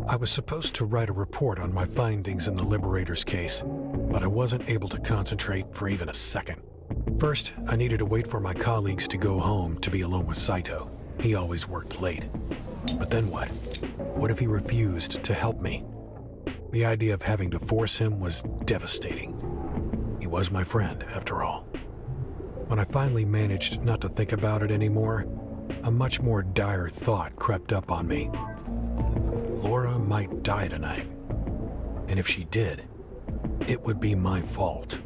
I was supposed to write a report on my findings in the Liberator's case, but I wasn't able to concentrate for even a second. First, I needed to wait for my colleagues to go home to be alone with Saito. He always worked late. But then what? What if he refused to help me? The idea of having to force him was devastating. He was my friend, after all. When I finally managed not to think about it anymore, a much more dire thought crept up on me. Laura might die tonight. And if she did, it would be my fault.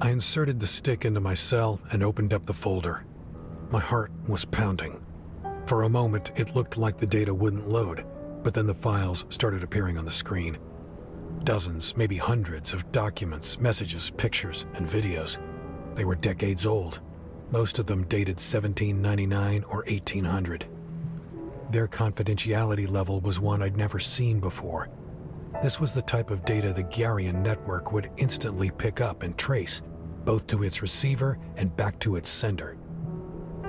I inserted the stick into my cell and opened up the folder. My heart was pounding. For a moment, it looked like the data wouldn't load, but then the files started appearing on the screen. Dozens, maybe hundreds of documents, messages, pictures, and videos. They were decades old. Most of them dated 1799 or 1800. Their confidentiality level was one I'd never seen before. This was the type of data the Garian network would instantly pick up and trace, both to its receiver and back to its sender.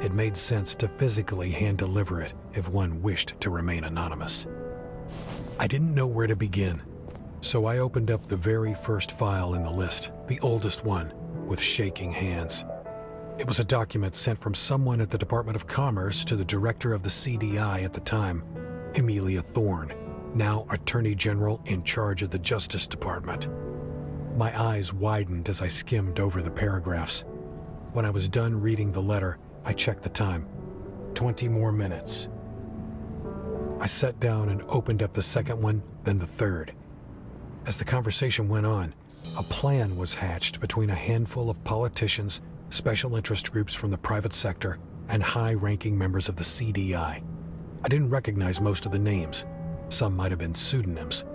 It made sense to physically hand-deliver it if one wished to remain anonymous. I didn't know where to begin, so I opened up the very first file in the list, the oldest one, with shaking hands. It was a document sent from someone at the Department of Commerce to the director of the CDI at the time, Amelia Thorne, now Attorney General in charge of the Justice Department. My eyes widened as I skimmed over the paragraphs. When I was done reading the letter, I checked the time. 20 more minutes. I sat down and opened up the second one, then the third. As the conversation went on, a plan was hatched between a handful of politicians, special interest groups from the private sector, and high-ranking members of the CDI. I didn't recognize most of the names. Some might have been pseudonyms.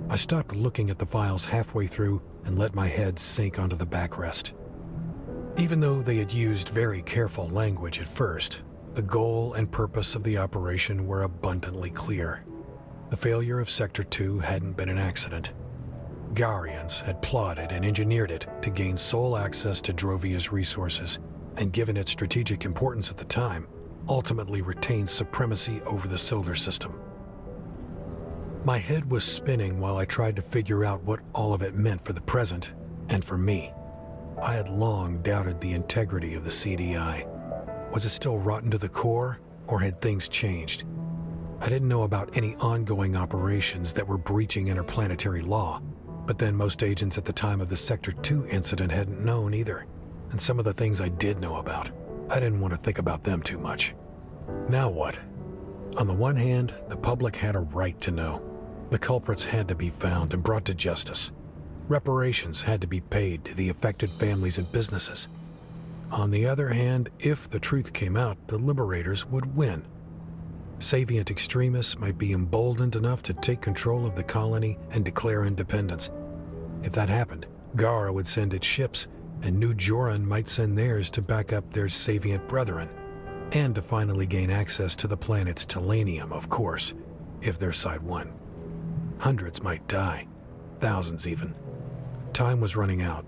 I stopped looking at the files halfway through and let my head sink onto the backrest. Even though they had used very careful language at first, the goal and purpose of the operation were abundantly clear. The failure of Sector 2 hadn't been an accident. Garians had plotted and engineered it to gain sole access to Drovia's resources, and given its strategic importance at the time, ultimately retained supremacy over the solar system. My head was spinning while I tried to figure out what all of it meant for the present, and for me. I had long doubted the integrity of the CDI. Was it still rotten to the core, or had things changed? I didn't know about any ongoing operations that were breaching interplanetary law, but then most agents at the time of the Sector 2 incident hadn't known either. And some of the things I did know about, I didn't want to think about them too much. Now what? On the one hand, the public had a right to know. The culprits had to be found and brought to justice. Reparations had to be paid to the affected families and businesses. On the other hand, if the truth came out, the liberators would win. Savient extremists might be emboldened enough to take control of the colony and declare independence. If that happened, Gara would send its ships, and New Joran might send theirs to back up their Savient brethren, and to finally gain access to the planet's Telenium, of course, if their side won. Hundreds might die, thousands even. Time was running out.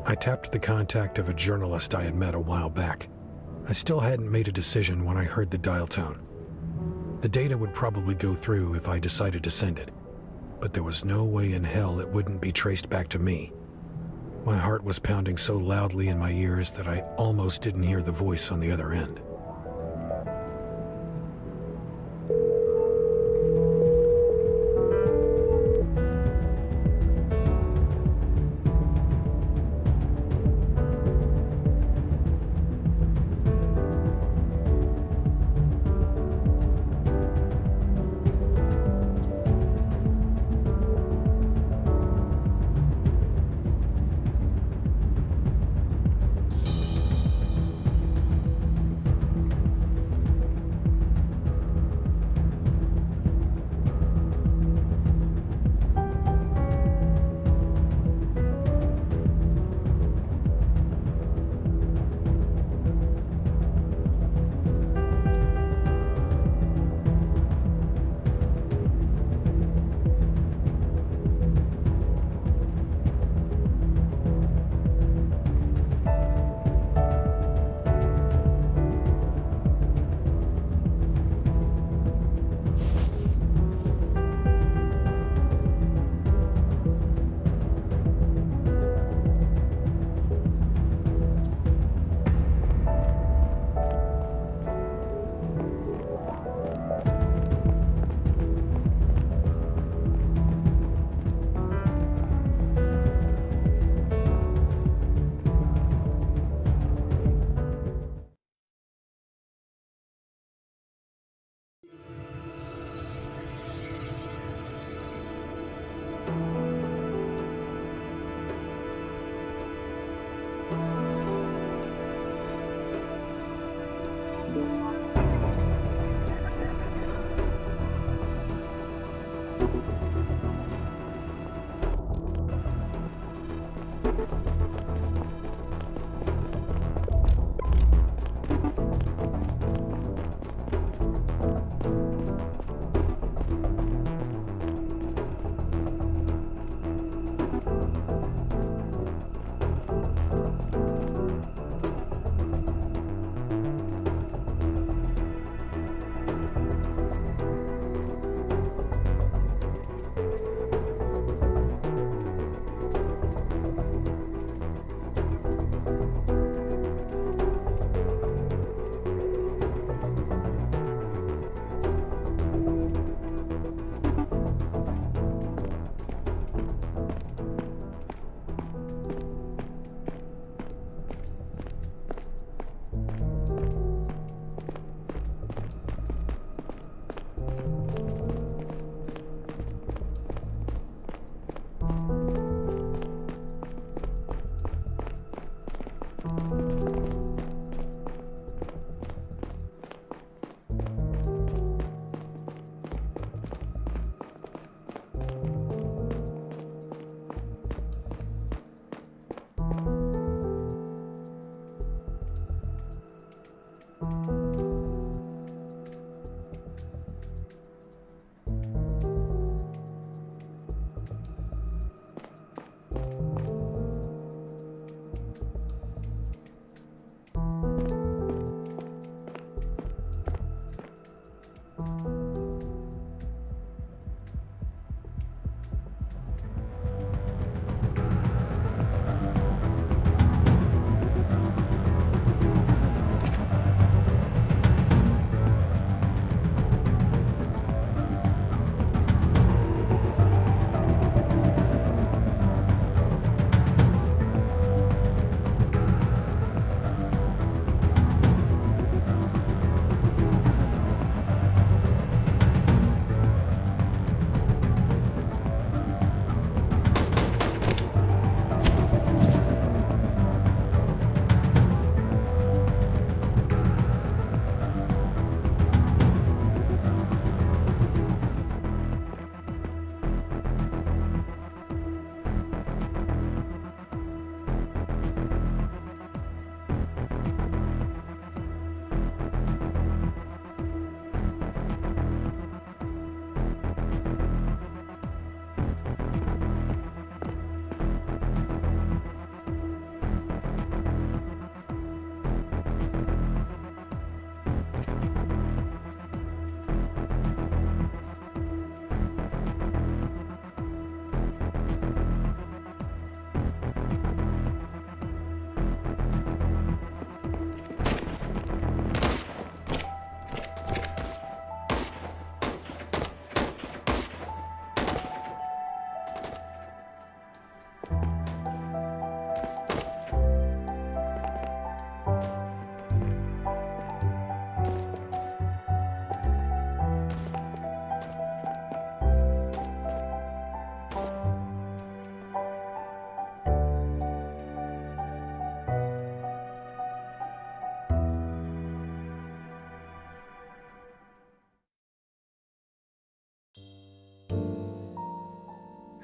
I tapped the contact of a journalist I had met a while back. I still hadn't made a decision when I heard the dial tone. The data would probably go through if I decided to send it, but there was no way in hell it wouldn't be traced back to me. My heart was pounding so loudly in my ears that I almost didn't hear the voice on the other end.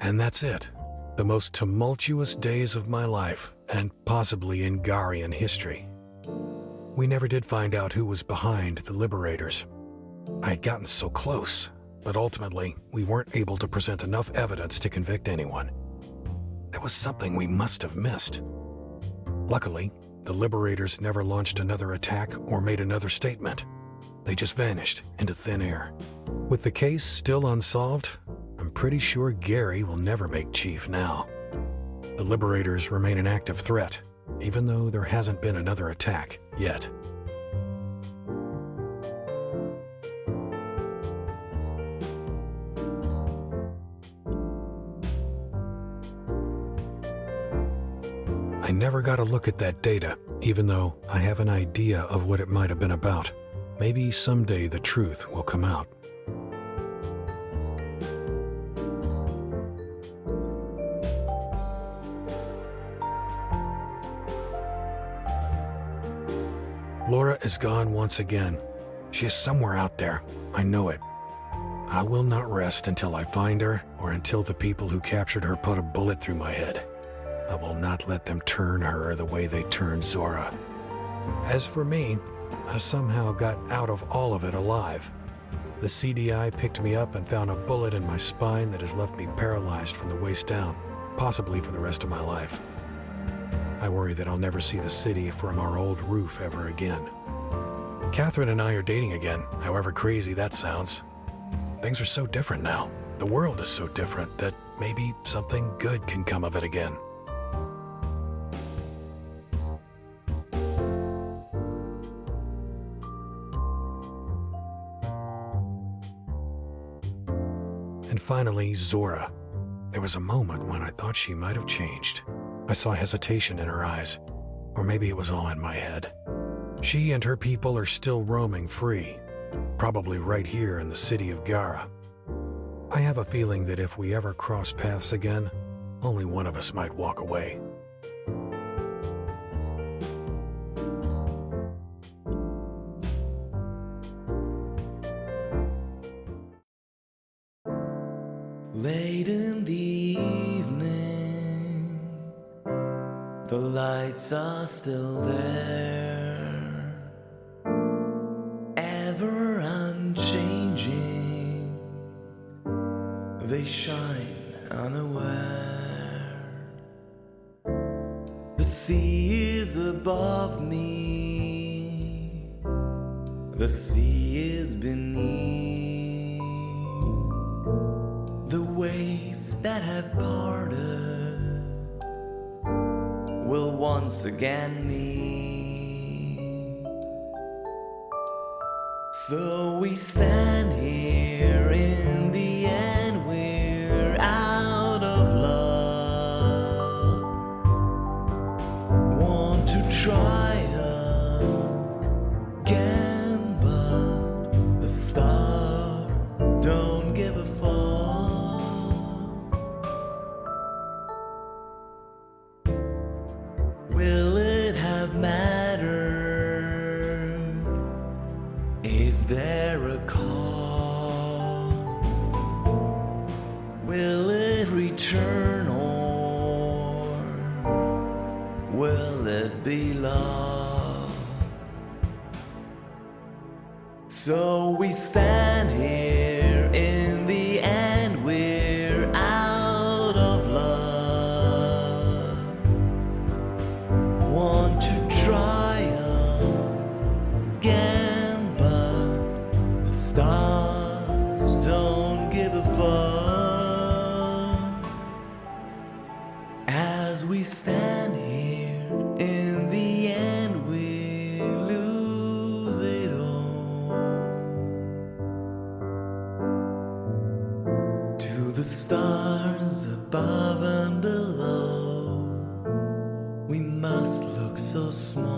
And that's it. The most tumultuous days of my life, and possibly in Garian history. We never did find out who was behind the Liberators. I had gotten so close, but ultimately, we weren't able to present enough evidence to convict anyone. There was something we must have missed. Luckily, the Liberators never launched another attack or made another statement. They just vanished into thin air. With the case still unsolved, I'm pretty sure Gary will never make chief now. The Liberators remain an active threat, even though there hasn't been another attack yet. I never got a look at that data, even though I have an idea of what it might have been about. Maybe someday the truth will come out. Laura is gone once again. She is somewhere out there. I know it. I will not rest until I find her, or until the people who captured her put a bullet through my head. I will not let them turn her the way they turned Zora. As for me, I somehow got out of all of it alive. The CDI picked me up and found a bullet in my spine that has left me paralyzed from the waist down, possibly for the rest of my life. I worry that I'll never see the city from our old roof ever again. Catherine and I are dating again, however crazy that sounds. Things are so different now. The world is so different that maybe something good can come of it again. And finally, Zora. There was a moment when I thought she might have changed. I saw hesitation in her eyes, or maybe it was all in my head. She and her people are still roaming free, probably right here in the city of Gara. I have a feeling that if we ever cross paths again, only one of us might walk away. Late in the evening, the lights are still there, ever unchanging, they shine unaware. The sea is above me, the sea is beneath. The waves that have parted will once again meet. So we stand here, in the end we're out of love. Want to try again, but the stars don't give a fuck. Will it have mattered? Is there a cause? Will it return, or will it be lost? So we stand here, in the end we're out of love. Want to try again, but the stars don't give a fuck. As we stand here, in the end we lose it all. To the stars above and below, we must look so small.